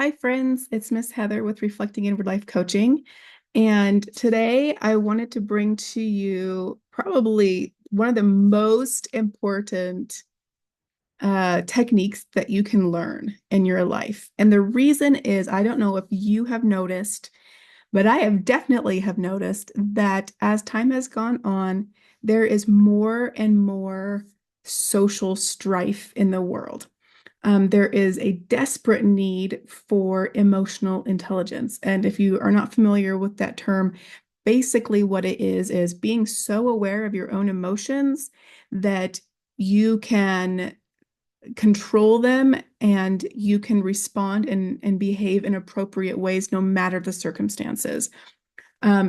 Hi, friends. It's Miss Heather with Reflecting Inward Life Coaching. And today I wanted to bring to you probably one of the most important techniques that you can learn in your life. And the reason is, I don't know if you have noticed, but I have definitely have noticed that as time has gone on, there is more and more social strife in the world. There is a desperate need for emotional intelligence. And if you are not familiar with that term, basically what it is being so aware of your own emotions that you can control them and you can respond and behave in appropriate ways no matter the circumstances.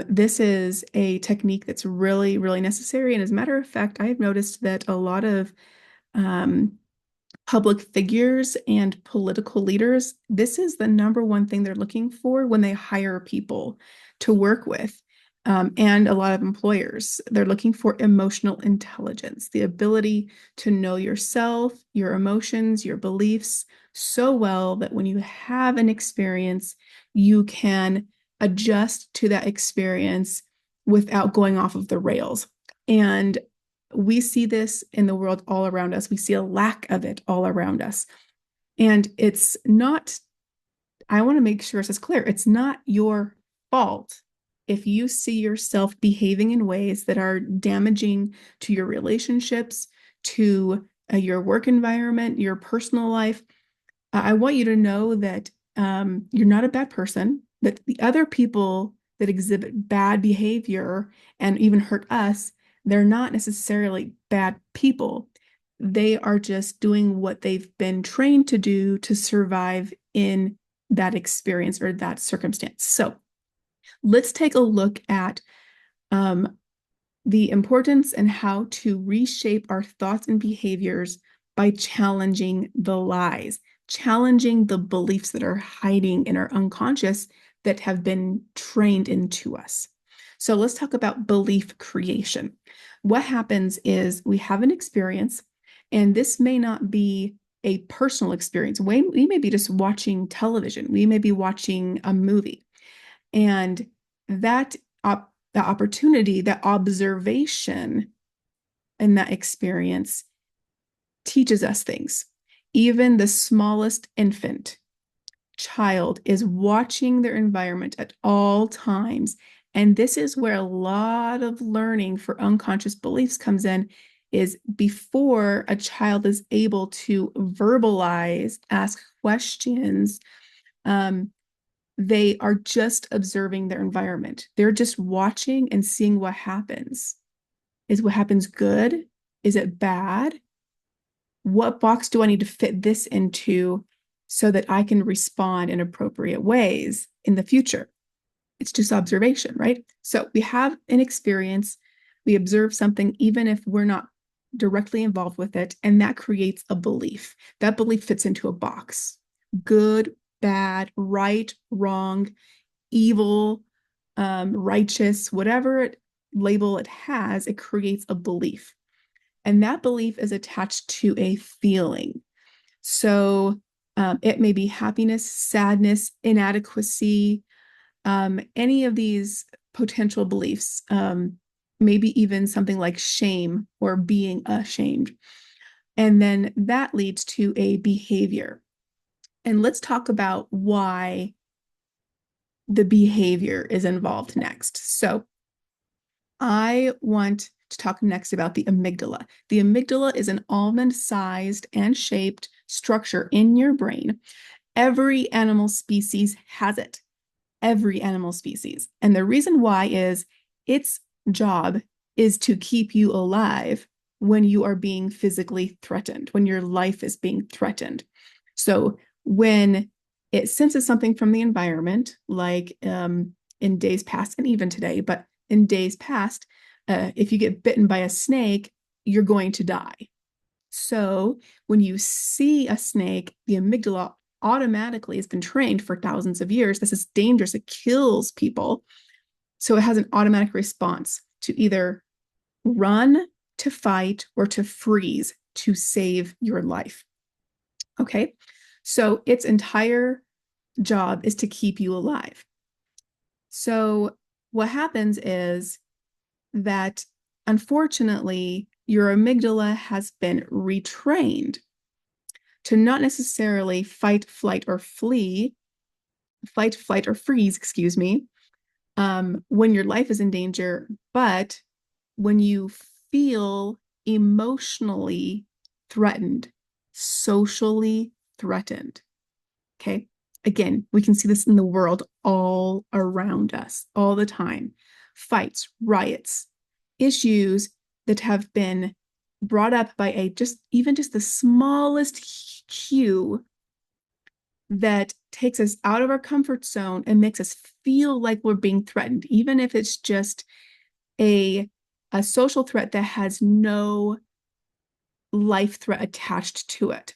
This is a technique that's really, really necessary. And as a matter of fact, I have noticed that a lot of um, public figures and political leaders, this is the number one thing they're looking for when they hire people to work with. And a lot of employers, they're looking for emotional intelligence, the ability to know yourself, your emotions, your beliefs so well that when you have an experience, you can adjust to that experience without going off of the rails. And we see this in the world all around us. We see a lack of it all around us. And it's not, I want to make sure it's clear, it's not your fault if you see yourself behaving in ways that are damaging to your relationships, to your work environment, your personal life. I want you to know that you're not a bad person, that the other people that exhibit bad behavior and even hurt us, they're not necessarily bad people. They are just doing what they've been trained to do to survive in that experience or that circumstance. So let's take a look at um, the importance and how to reshape our thoughts and behaviors by challenging the lies, challenging the beliefs that are hiding in our unconscious that have been trained into us. So let's talk about belief creation. What happens is we have an experience, and this may not be a personal experience. We may be just watching television, we may be watching a movie, and that the opportunity, that observation and that experience teaches us things. Even the smallest infant child is watching their environment at all times. And this is where a lot of learning for unconscious beliefs comes in, is before a child is able to verbalize, ask questions, um, they are just observing their environment. They're just watching and seeing what happens. Is what happens good? Is it bad? What box do I need to fit this into so that I can respond in appropriate ways in the future? It's just observation, right? So we have an experience, we observe something, even if we're not directly involved with it, and that creates a belief. That belief fits into a box: good, bad, right, wrong, evil, righteous, whatever label it has, it creates a belief. And that belief is attached to a feeling. So it may be happiness, sadness, inadequacy, any of these potential beliefs, maybe even something like shame or being ashamed. And then that leads to a behavior. And let's talk about why the behavior is involved next. So I want to talk next about the amygdala. The amygdala is an almond-sized and shaped structure in your brain. Every animal species has it. Every animal species. And the reason why is its job is to keep you alive when you are being physically threatened, when your life is being threatened. So when it senses something from the environment, like in days past and even today, but in days past, if you get bitten by a snake, you're going to die. So when you see a snake, the amygdala automatically has been trained for thousands of years. This is dangerous. It kills people. So it has an automatic response to either run, to fight, or to freeze to save your life. Okay. So its entire job is to keep you alive. So what happens is that unfortunately, your amygdala has been retrained to not necessarily fight, flight, or freeze, excuse me, when your life is in danger, but when you feel emotionally threatened, socially threatened. Okay. Again, we can see this in the world all around us all the time. Fights, riots, issues that have been brought up by even just the smallest cue that takes us out of our comfort zone and makes us feel like we're being threatened, even if it's just a social threat that has no life threat attached to it.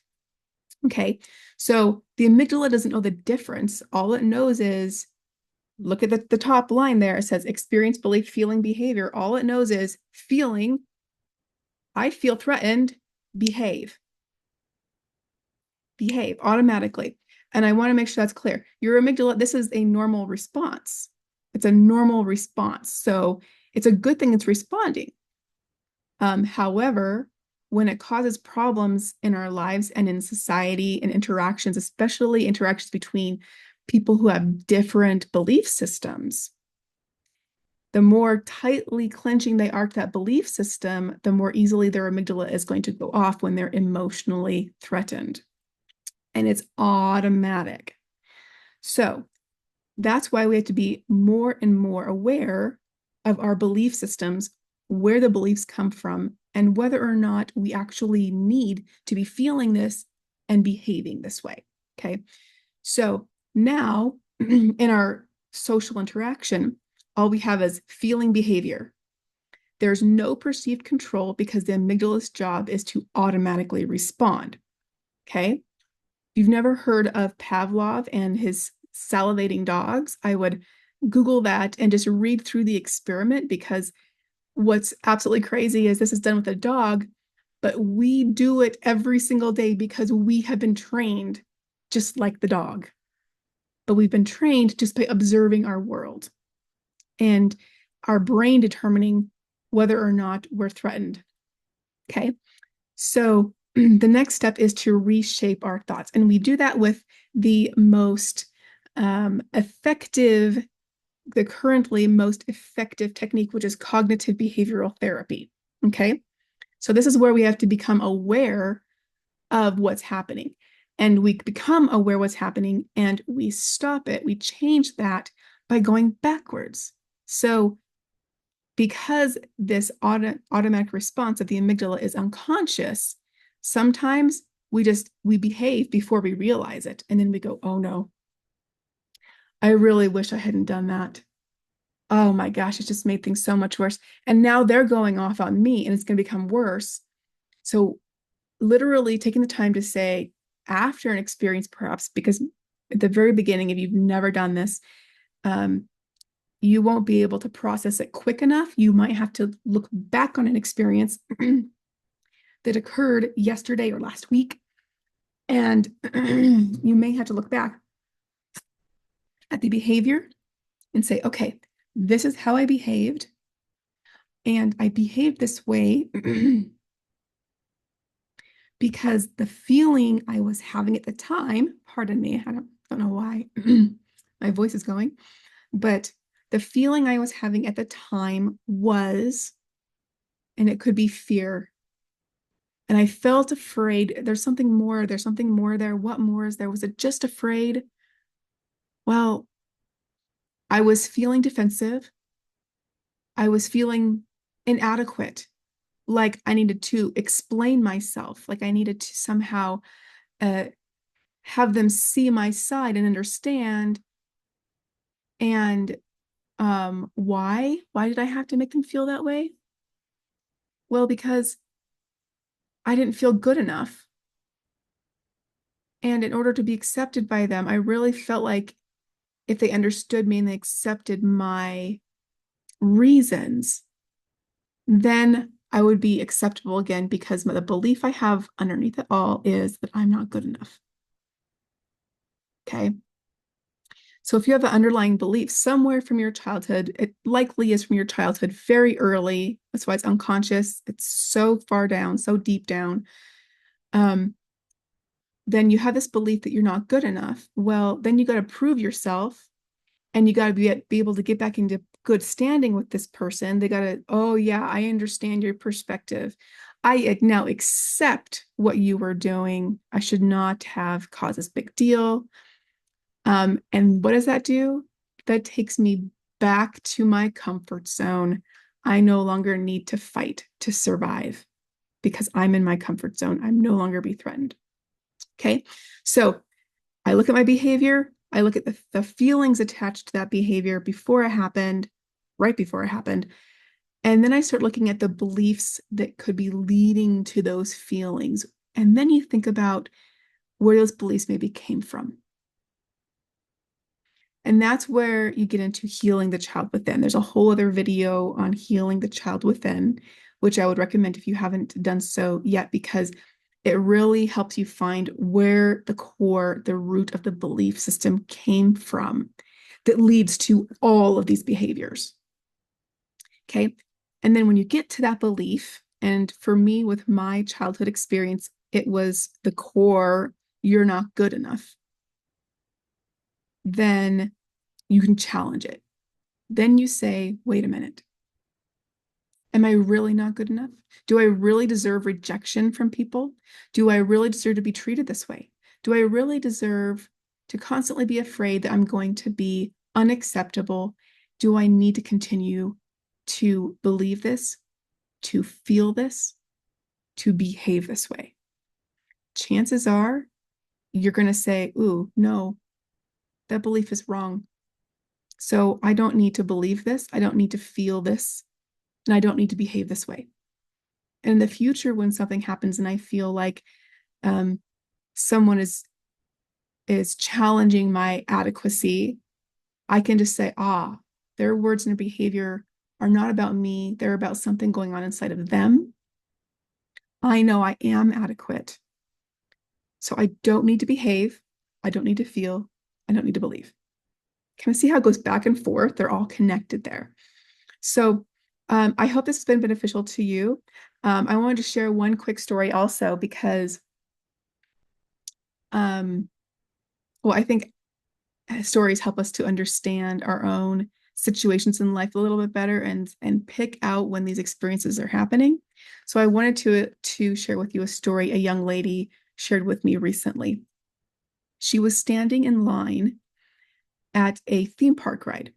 Okay, so the amygdala doesn't know the difference. All it knows is, look at the top line there. It says experience, belief, feeling, behavior. All it knows is feeling, I feel threatened, behave automatically. And I want to make sure that's clear. Your amygdala, this is a normal response. It's a normal response. So it's a good thing it's responding. However, when it causes problems in our lives and in society and interactions, especially interactions between people who have different belief systems, the more tightly clenching they are to that belief system, the more easily their amygdala is going to go off when they're emotionally threatened. And it's automatic. So that's why we have to be more and more aware of our belief systems, where the beliefs come from, and whether or not we actually need to be feeling this and behaving this way. Okay. So now in our social interaction, all we have is feeling behavior. There's no perceived control because the amygdala's job is to automatically respond. Okay. If you've never heard of Pavlov and his salivating dogs, I would Google that and just read through the experiment, because what's absolutely crazy is this is done with a dog, but we do it every single day because we have been trained just like the dog. But we've been trained just by observing our world and our brain determining whether or not we're threatened. Okay. So the next step is to reshape our thoughts. And we do that with the most effective, the currently most effective technique, which is cognitive behavioral therapy. Okay. So this is where we have to become aware of what's happening. And we become aware what's happening and we stop it. We change that by going backwards. So because this automatic response of the amygdala is unconscious, sometimes we behave before we realize it. And then we go, oh no, I really wish I hadn't done that. Oh my gosh, it just made things so much worse. And now they're going off on me and it's going to become worse. So literally taking the time to say, after an experience, perhaps, because at the very beginning, if you've never done this, you won't be able to process it quick enough. You might have to look back on an experience that occurred yesterday or last week. And you may have to look back at the behavior and say, okay, this is how I behaved. And I behaved this way because the feeling I was having at the time, pardon me, I don't know why my voice is going, but the feeling I was having at the time was, and it could be fear. And I felt afraid. There's something more there. What more is there? Was it just afraid? Well, I was feeling defensive. I was feeling inadequate, like I needed to explain myself, like I needed to somehow have them see my side and understand. And why? Why did I have to make them feel that way? Well, because I didn't feel good enough. And in order to be accepted by them, I really felt like if they understood me and they accepted my reasons, then I would be acceptable again, because the belief I have underneath it all is that I'm not good enough. Okay. So if you have an underlying belief somewhere from your childhood, it likely is from your childhood very early. That's why it's unconscious. It's so far down, so deep down. Um, then you have this belief that you're not good enough. Well, then you got to prove yourself and you got to be able to get back into good standing with this person. They got to, oh, yeah, I understand your perspective. I now accept what you were doing. I should not have caused this big deal. And what does that do? That takes me back to my comfort zone. I no longer need to fight to survive because I'm in my comfort zone. I'm no longer be threatened. Okay. So I look at my behavior. I look at the feelings attached to that behavior before it happened, right before it happened. And then I start looking at the beliefs that could be leading to those feelings. And then you think about where those beliefs maybe came from. And that's where you get into healing the child within. There's a whole other video on healing the child within, which I would recommend if you haven't done so yet, because it really helps you find where the core, the root of the belief system came from that leads to all of these behaviors. Okay. And then when you get to that belief, and for me, with my childhood experience, it was the core, you're not good enough. Then you can challenge it. Then you say, wait a minute. Am I really not good enough? Do I really deserve rejection from people? Do I really deserve to be treated this way? Do I really deserve to constantly be afraid that I'm going to be unacceptable? Do I need to continue to believe this, to feel this, to behave this way? Chances are you're going to say, ooh, no, that belief is wrong. So I don't need to believe this. I don't need to feel this. And I don't need to behave this way. And in the future, when something happens and I feel like someone is challenging my adequacy, I can just say, their words and behavior are not about me. They're about something going on inside of them. I know I am adequate. So I don't need to behave. I don't need to feel. I don't need to believe. Can I see how it goes back and forth? They're all connected there. So I hope this has been beneficial to you. I wanted to share one quick story also because, well, I think stories help us to understand our own situations in life a little bit better and pick out when these experiences are happening. So I wanted to share with you a story a young lady shared with me recently. She was standing in line at a theme park ride,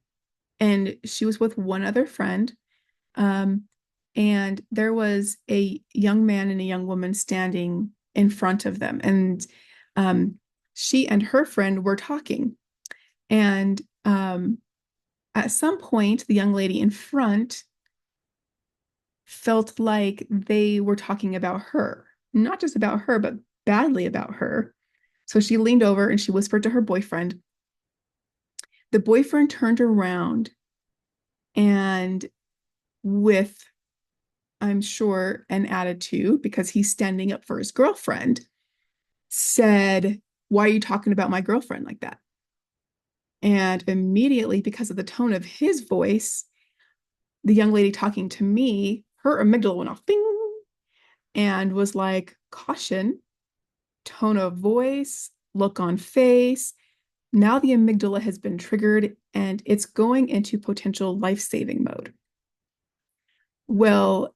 and she was with one other friend. And there was a young man and a young woman standing in front of them. And she and her friend were talking. And at some point, the young lady in front felt like they were talking about her, not just about her, but badly about her. So she leaned over and she whispered to her boyfriend. The boyfriend turned around and, with, I'm sure, an attitude, because he's standing up for his girlfriend, said, "Why are you talking about my girlfriend like that?" And immediately, because of the tone of his voice, the young lady talking to me, her amygdala went off, bing, and was like, caution, tone of voice, look on face. Now the amygdala has been triggered and it's going into potential life-saving mode. Well,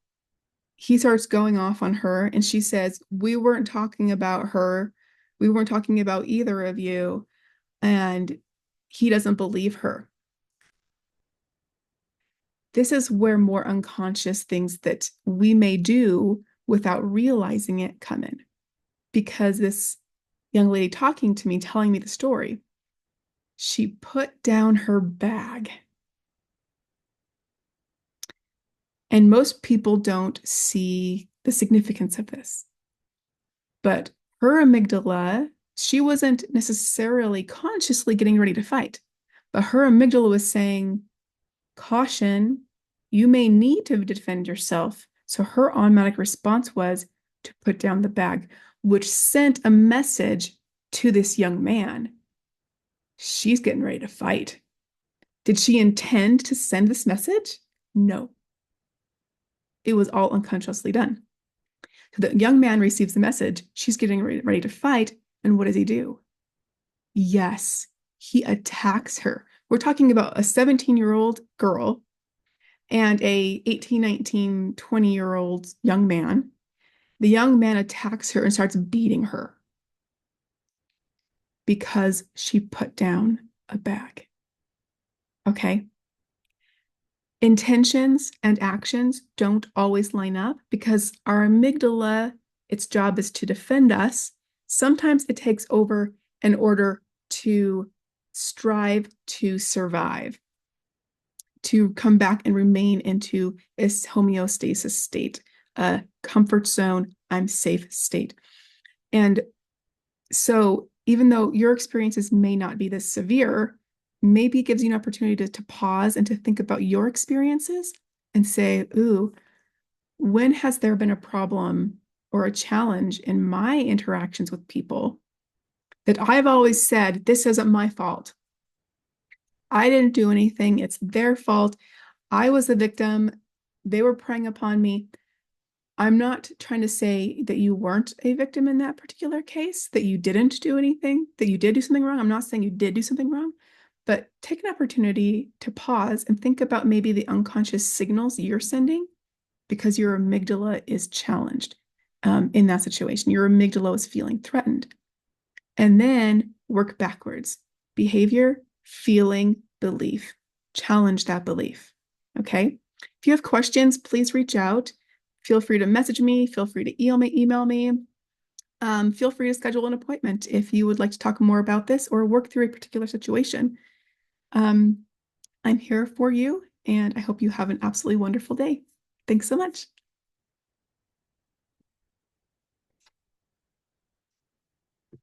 he starts going off on her and she says, "We weren't talking about her. We weren't talking about either of you." And he doesn't believe her. This is where more unconscious things that we may do without realizing it come in. Because this young lady talking to me, telling me the story, she put down her bag. And most people don't see the significance of this. But her amygdala, she wasn't necessarily consciously getting ready to fight, but her amygdala was saying, caution, you may need to defend yourself. So her automatic response was to put down the bag, which sent a message to this young man. She's getting ready to fight. Did she intend to send this message? No. It was all unconsciously done. So the young man receives the message. She's getting ready to fight. And what does he do? Yes, he attacks her. We're talking about a 17-year-old girl and a 18, 19, 20-year-old young man. The young man attacks her and starts beating her because she put down a bag. Okay. Intentions and actions don't always line up because our amygdala, its job is to defend us. Sometimes it takes over in order to strive to survive, to come back and remain into a homeostasis state, a comfort zone, I'm safe state. And so even though your experiences may not be this severe, maybe it gives you an opportunity to pause and to think about your experiences and say, ooh, when has there been a problem or a challenge in my interactions with people that I've always said, this isn't my fault. I didn't do anything. It's their fault. I was the victim. They were preying upon me. I'm not trying to say that you weren't a victim in that particular case, that you didn't do anything, that you did do something wrong. I'm not saying you did do something wrong, but take an opportunity to pause and think about maybe the unconscious signals you're sending because your amygdala is challenged in that situation. Your amygdala is feeling threatened. And then work backwards. Behavior, feeling, belief. Challenge that belief. Okay? If you have questions, please reach out. Feel free to message me. Feel free to email me. Feel free to schedule an appointment if you would like to talk more about this or work through a particular situation. I'm here for you, and I hope you have an absolutely wonderful day. Thanks so much.